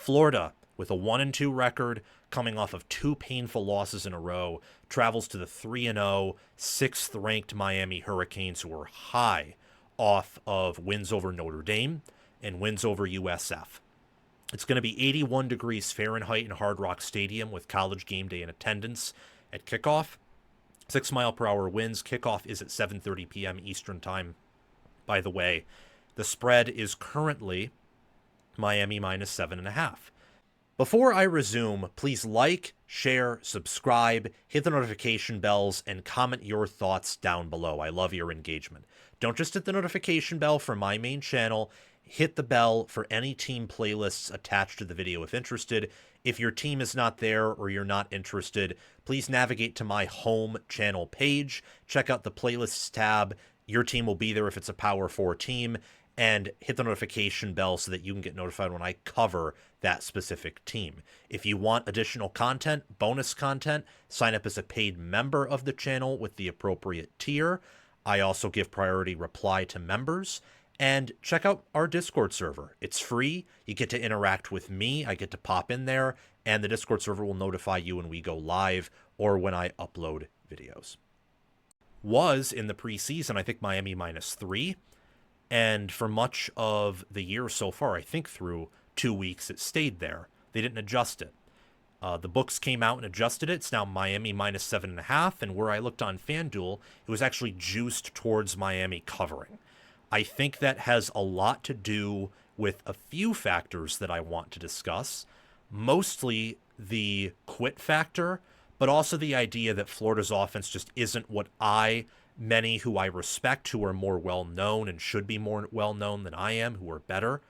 Florida, with a 1-2 record, coming off of 2 painful losses in a row, travels to the 3-0, 6th-ranked Miami Hurricanes, who are high off of wins over Notre Dame and wins over USF. It's going to be 81 degrees Fahrenheit in Hard Rock Stadium with College game day in attendance at kickoff. 6-mile-per-hour winds. Kickoff is at 7:30 p.m. Eastern Time, by the way. The spread is currently Miami minus 7.5. Before I resume, please like, share, subscribe, hit the notification bells, and comment your thoughts down below. I love your engagement. Don't just hit the notification bell for my main channel. Hit the bell for any team playlists attached to the video if interested. If your team is not there or you're not interested, please navigate to my home channel page. Check out the playlists tab. Your team will be there if it's a Power 4 team. And hit the notification bell so that you can get notified when I cover that specific team. If you want additional content, bonus content, sign up as a paid member of the channel with the appropriate tier. I also give priority reply to members. And check out our Discord server. It's free. You get to interact with me. I get to pop in there. And the Discord server will notify you when we go live or when I upload videos. Was in the preseason, I think Miami minus 3. And for much of the year so far, I think through 2 weeks, it stayed there. They didn't adjust it. The books came out and adjusted it. It's now Miami minus 7.5. And where I looked on FanDuel, it was actually juiced towards Miami covering. I think that has a lot to do with a few factors that I want to discuss. Mostly the quit factor, but also the idea that Florida's offense just isn't what many who I respect, who are more well-known and should be more well-known than I am, who are better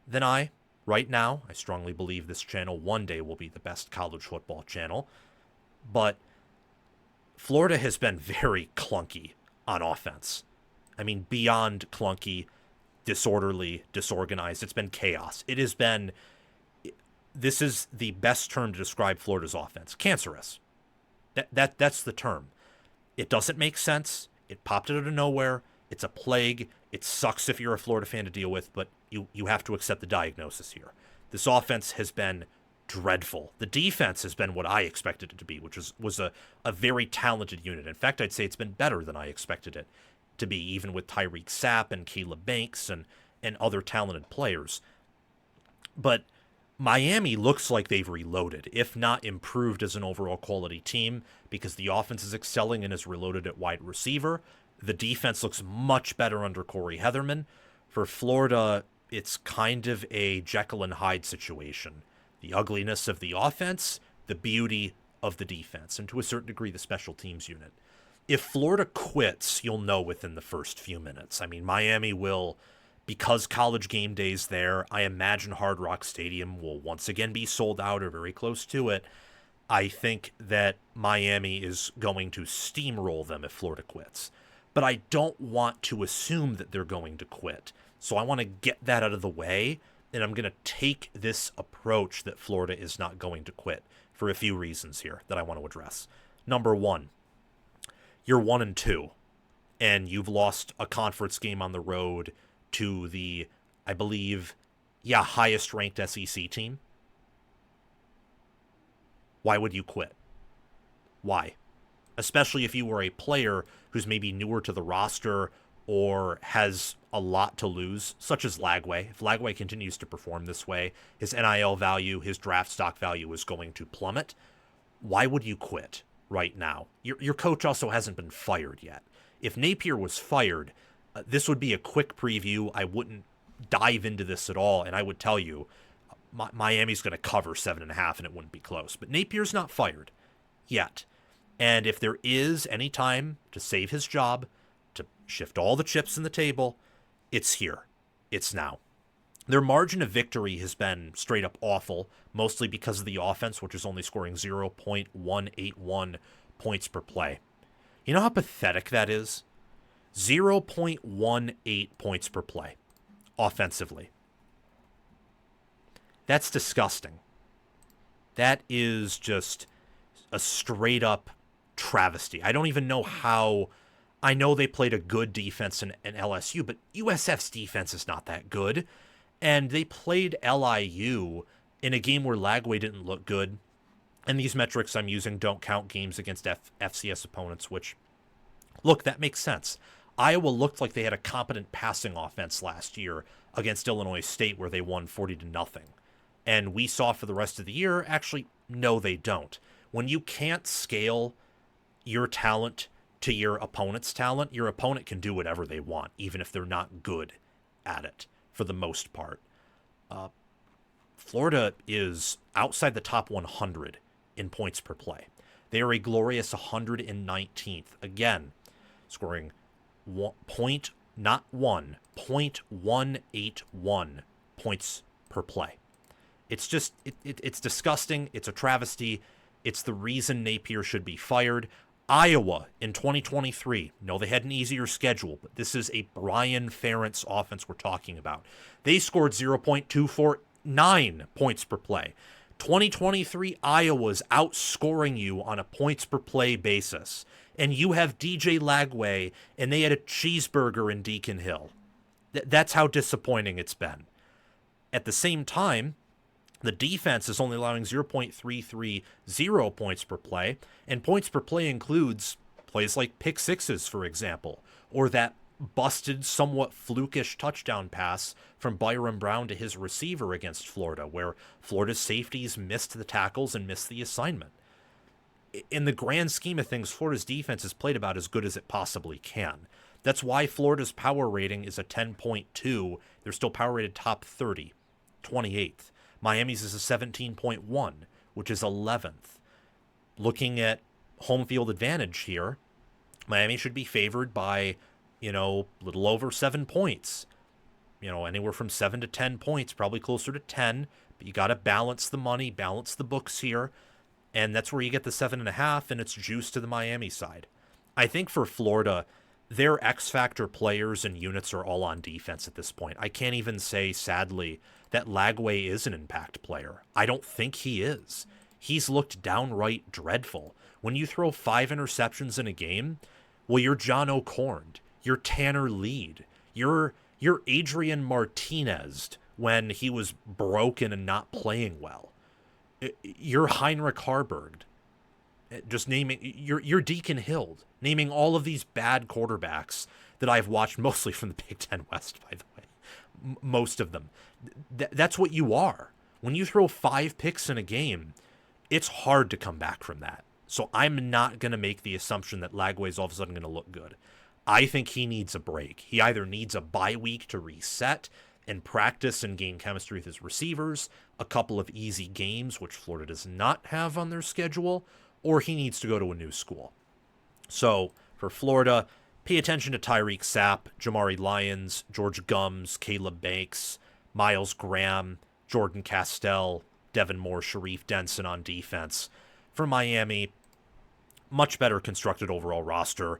than I. Right now, I strongly believe this channel one day will be the best college football channel. But Florida has been very clunky on offense. I mean, beyond clunky, disorderly, disorganized. It's been chaos. It has been, this is the best term to describe Florida's offense. Cancerous. That's the term. It doesn't make sense. It popped out of nowhere. It's a plague. It sucks if you're a Florida fan to deal with, but you have to accept the diagnosis here. This offense has been dreadful. The defense has been what I expected it to be, which was a very talented unit. In fact, I'd say it's been better than I expected it to be, even with Tyreek Sapp and Caleb Banks and other talented players. But Miami looks like they've reloaded, if not improved as an overall quality team, because the offense is excelling and is reloaded at wide receiver. The defense looks much better under Corey Heatherman. For Florida, it's kind of a Jekyll and Hyde situation. The ugliness of the offense, the beauty of the defense, and to a certain degree, the special teams unit. If Florida quits, you'll know within the first few minutes. I mean, Miami will, because College game day's there, I imagine Hard Rock Stadium will once again be sold out or very close to it. I think that Miami is going to steamroll them if Florida quits. But I don't want to assume that they're going to quit. So I want to get that out of the way, and I'm going to take this approach that Florida is not going to quit for a few reasons here that I want to address. Number one, you're 1-2, and you've lost a conference game on the road to the, I believe, highest-ranked SEC team. Why would you quit? Why? Especially if you were a player who's maybe newer to the roster or has a lot to lose, such as Lagway. If Lagway continues to perform this way, his NIL value, his draft stock value is going to plummet. Why would you quit right now? Your coach also hasn't been fired yet. If Napier was fired, this would be a quick preview. I wouldn't dive into this at all, and I would tell you Miami's going to cover 7.5, and it wouldn't be close. But Napier's not fired yet. And if there is any time to save his job, to shift all the chips in the table, it's here. It's now. Their margin of victory has been straight up awful, mostly because of the offense, which is only scoring 0.181 points per play. You know how pathetic that is? 0.18 points per play offensively. That's disgusting. That is just a straight up travesty. I don't even know how. I know they played a good defense in LSU, but USF's defense is not that good. And they played LIU in a game where Lagway didn't look good, and these metrics I'm using don't count games against FCS opponents, which, look, that makes sense. Iowa looked like they had a competent passing offense last year against Illinois State, where they won 40-0. And we saw for the rest of the year, actually, no, they don't. When you can't scale your talent to your opponent's talent, your opponent can do whatever they want, even if they're not good at it, for the most part. Florida is outside the top 100 in points per play. They are a glorious 119th. Again, scoring 0.181 points per play. It's just, it's disgusting. It's a travesty. It's the reason Napier should be fired. Iowa in 2023, no, they had an easier schedule, but this is a Brian Ferentz offense we're talking about. They scored 0.249 points per play. 2023, Iowa's outscoring you on a points per play basis. And you have DJ Lagway, and they had a cheeseburger in Deacon Hill. That's how disappointing it's been. At the same time, the defense is only allowing 0.330 points per play, and points per play includes plays like pick sixes, for example, or that busted, somewhat flukish touchdown pass from Byron Brown to his receiver against Florida, where Florida's safeties missed the tackles and missed the assignment. In the grand scheme of things, Florida's defense has played about as good as it possibly can. That's why Florida's power rating is a 10.2. They're still power rated top 30, 28th. Miami's is a 17.1, which is 11th. Looking at home field advantage here, Miami should be favored by, little over 7 points. Anywhere from 7 to 10 points, probably closer to 10. But you got to balance the money, balance the books here. And that's where you get the 7.5, and it's juice to the Miami side. I think for Florida, their X Factor players and units are all on defense at this point. I can't even say, sadly, that Lagway is an impact player. I don't think he is. He's looked downright dreadful. When you throw 5 interceptions in a game, well, you're John O'Corn, you're Tanner Lead, you're Adrian Martinez when he was broken and not playing well. You're Heinrich Harburg. Just naming, you're Deacon Hill, naming all of these bad quarterbacks that I've watched mostly from the Big Ten West, by the way. Most of them. That's what you are. When you throw 5 picks in a game, it's hard to come back from that. So I'm not going to make the assumption that Lagway's all of a sudden going to look good. I think he needs a break. He either needs a bye week to reset and practice and gain chemistry with his receivers, a couple of easy games, which Florida does not have on their schedule, or he needs to go to a new school. So for Florida, pay attention to Tyreek Sapp, Jamari Lyons, George Gums, Caleb Banks, Miles Graham, Jordan Castell, Devin Moore, Sharif Denson on defense. For Miami, much better constructed overall roster,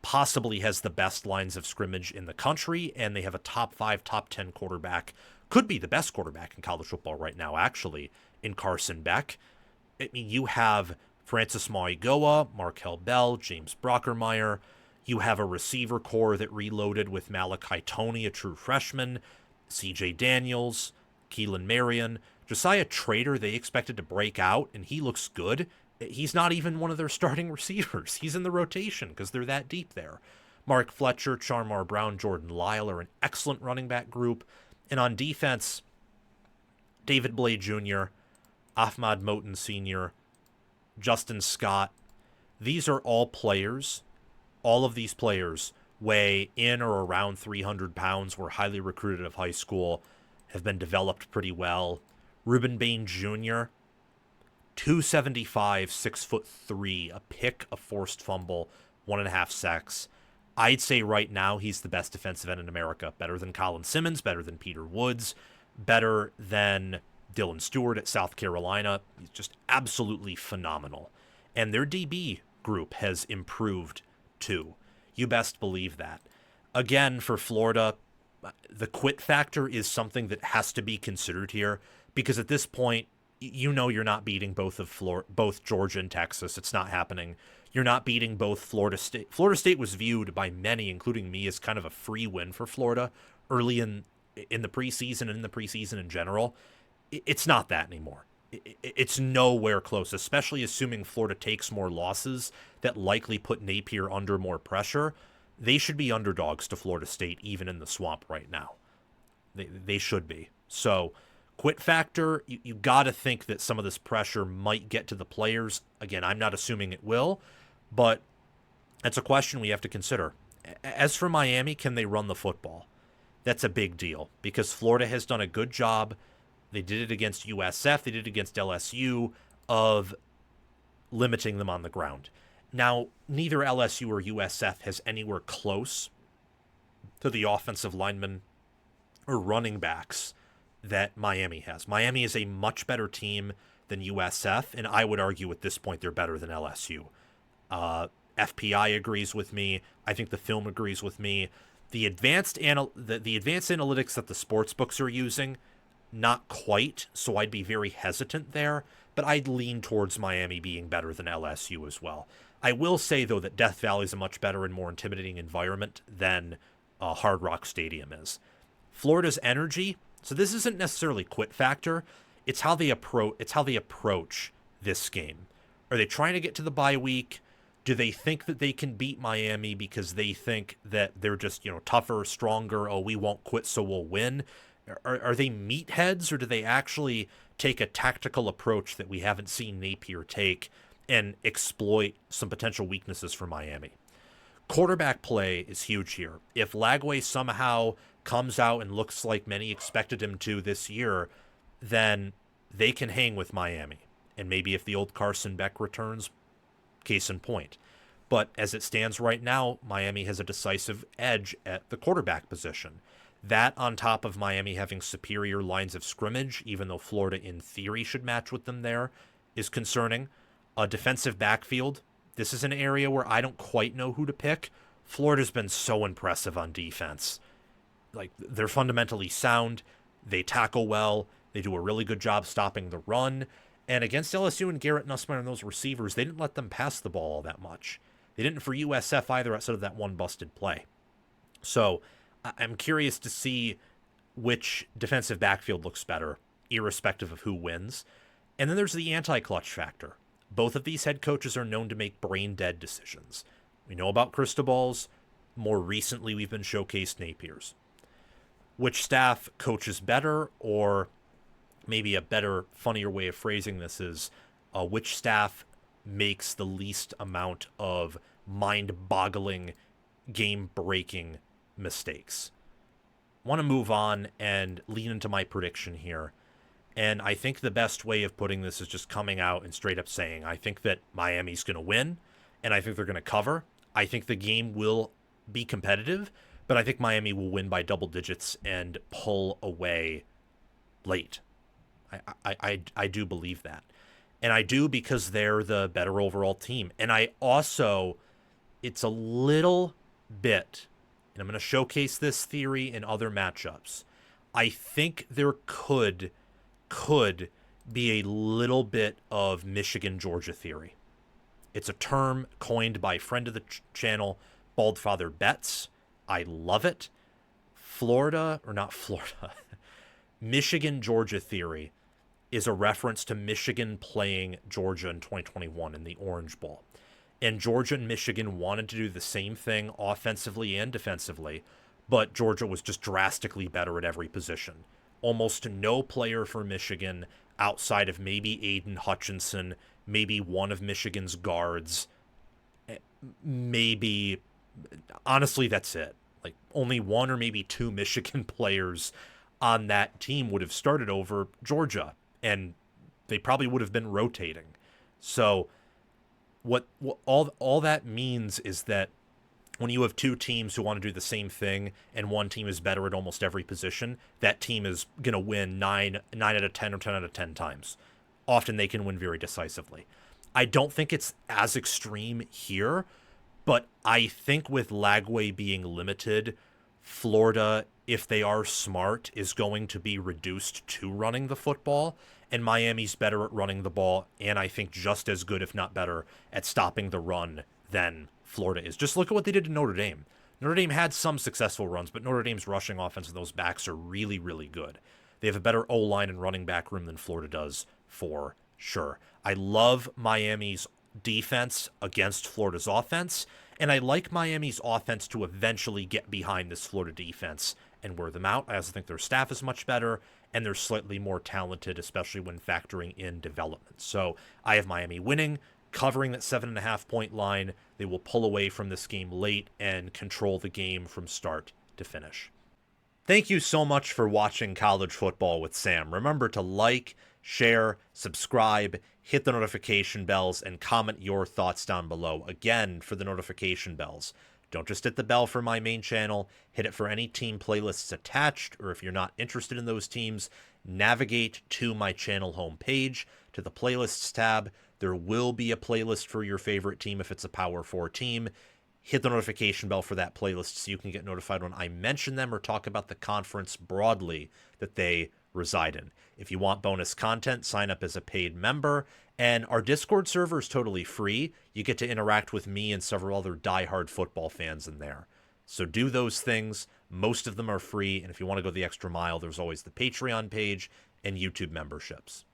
possibly has the best lines of scrimmage in the country, and they have a top 5, top 10 quarterback, could be the best quarterback in college football right now, actually, in Carson Beck. I mean, you have Francis Mauigoa, Markel Bell, James Brockermeyer. You have a receiver core that reloaded with Malachi Toney, a true freshman, CJ Daniels, Keelan Marion. Josiah Trader, they expected to break out, and he looks good. He's not even one of their starting receivers. He's in the rotation because they're that deep there. Mark Fletcher, Charmar Brown, Jordan Lyle are an excellent running back group. And on defense, David Blade Jr., Ahmad Moten Sr., Justin Scott. These are all players. All of these players weigh in or around 300 pounds, were highly recruited out of high school, have been developed pretty well. Reuben Bain Jr., 275, 6'3", a pick, a forced fumble, 1.5 sacks. I'd say right now he's the best defensive end in America. Better than Colin Simmons, better than Peter Woods, better than Dylan Stewart at South Carolina. He's just absolutely phenomenal. And their DB group has improved too. You best believe that. Again, for Florida, the quit factor is something that has to be considered here, because at this point, you're not beating both Georgia and Texas. It's not happening. You're not beating both Florida State. Florida State was viewed by many, including me, as kind of a free win for Florida early in the preseason and in the preseason in general. It's not that anymore. It's nowhere close, especially assuming Florida takes more losses that likely put Napier under more pressure. They should be underdogs to Florida State, even in the swamp right now. They should be. So, quit factor, you got to think that some of this pressure might get to the players. Again, I'm not assuming it will, but that's a question we have to consider. As for Miami, can they run the football? That's a big deal because Florida has done a good job. They did it against USF. They did it against LSU of limiting them on the ground. Now, neither LSU or USF has anywhere close to the offensive linemen or running backs that Miami has. Miami is a much better team than USF, and I would argue at this point they're better than LSU. FPI agrees with me. I think the film agrees with me. The advanced analytics that the sports books are using, not quite, so I'd be very hesitant there, but I'd lean towards Miami being better than LSU as well. I will say, though, that Death Valley is a much better and more intimidating environment than Hard Rock Stadium is. Florida's energy, so this isn't necessarily quit factor, it's how they approach this game. Are they trying to get to the bye week? Do they think that they can beat Miami because they think that they're just, tougher, stronger, oh, we won't quit so we'll win? Are they meatheads, or do they actually take a tactical approach that we haven't seen Napier take and exploit some potential weaknesses for Miami? Quarterback play is huge here. If Lagway somehow comes out and looks like many expected him to this year, then they can hang with Miami. And maybe if the old Carson Beck returns, case in point. But as it stands right now, Miami has a decisive edge at the quarterback position. That, on top of Miami having superior lines of scrimmage, even though Florida in theory should match with them there, is concerning. A defensive backfield, this is an area where I don't quite know who to pick. Florida's been so impressive on defense. Like, they're fundamentally sound. They tackle well. They do a really good job stopping the run. And against LSU and Garrett Nussmeier and those receivers, they didn't let them pass the ball all that much. They didn't for USF either outside of that one busted play. So I'm curious to see which defensive backfield looks better, irrespective of who wins. And then there's the anti-clutch factor. Both of these head coaches are known to make brain-dead decisions. We know about Cristobal's. More recently, we've been showcased Napier's. Which staff coaches better, or maybe a better, funnier way of phrasing this is which staff makes the least amount of mind-boggling, game-breaking mistakes. I want to move on and lean into my prediction here. And I think the best way of putting this is just coming out and straight up saying, I think that Miami's going to win, and I think they're going to cover. I think the game will be competitive, but I think Miami will win by double digits and pull away late. I do believe that. And I do because they're the better overall team. And I also, it's a little bit, and I'm going to showcase this theory in other matchups. I think there could be a little bit of Michigan-Georgia theory. It's a term coined by friend of the channel, Baldfather Betts. I love it. Michigan-Georgia theory is a reference to Michigan playing Georgia in 2021 in the Orange Bowl. And Georgia and Michigan wanted to do the same thing offensively and defensively, but Georgia was just drastically better at every position. Almost no player for Michigan outside of maybe Aiden Hutchinson, maybe one of Michigan's guards, maybe, honestly, that's it. Like, only one or maybe two Michigan players on that team would have started over Georgia, and they probably would have been rotating. So what all that means is that when you have two teams who want to do the same thing and one team is better at almost every position, that team is going to win 9 out of 10 or 10 out of 10 times. Often they can win very decisively. I don't think it's as extreme here, but I think with Lagway being limited, Florida, if they are smart, is going to be reduced to running the football, and Miami's better at running the ball, and I think just as good, if not better, at stopping the run than Florida is. Just look at what they did to Notre Dame. Notre Dame had some successful runs, but Notre Dame's rushing offense and those backs are really, really good. They have a better O-line and running back room than Florida does, for sure. I love Miami's defense against Florida's offense, and I like Miami's offense to eventually get behind this Florida defense and wear them out. I also think their staff is much better, and they're slightly more talented, especially when factoring in development. So I have Miami winning, covering that 7.5-point line. They will pull away from this game late and control the game from start to finish. Thank you so much for watching College Football with Sam. Remember to like, share, subscribe, hit the notification bells, and comment your thoughts down below. Again, for the notification bells, don't just hit the bell for my main channel, hit it for any team playlists attached, or if you're not interested in those teams, navigate to my channel homepage, to the playlists tab. There will be a playlist for your favorite team if it's a Power 4 team. Hit the notification bell for that playlist so you can get notified when I mention them or talk about the conference broadly that they reside in. If you want bonus content, sign up as a paid member. And our Discord server is totally free. You get to interact with me and several other diehard football fans in there. So do those things. Most of them are free. And if you want to go the extra mile, there's always the Patreon page and YouTube memberships.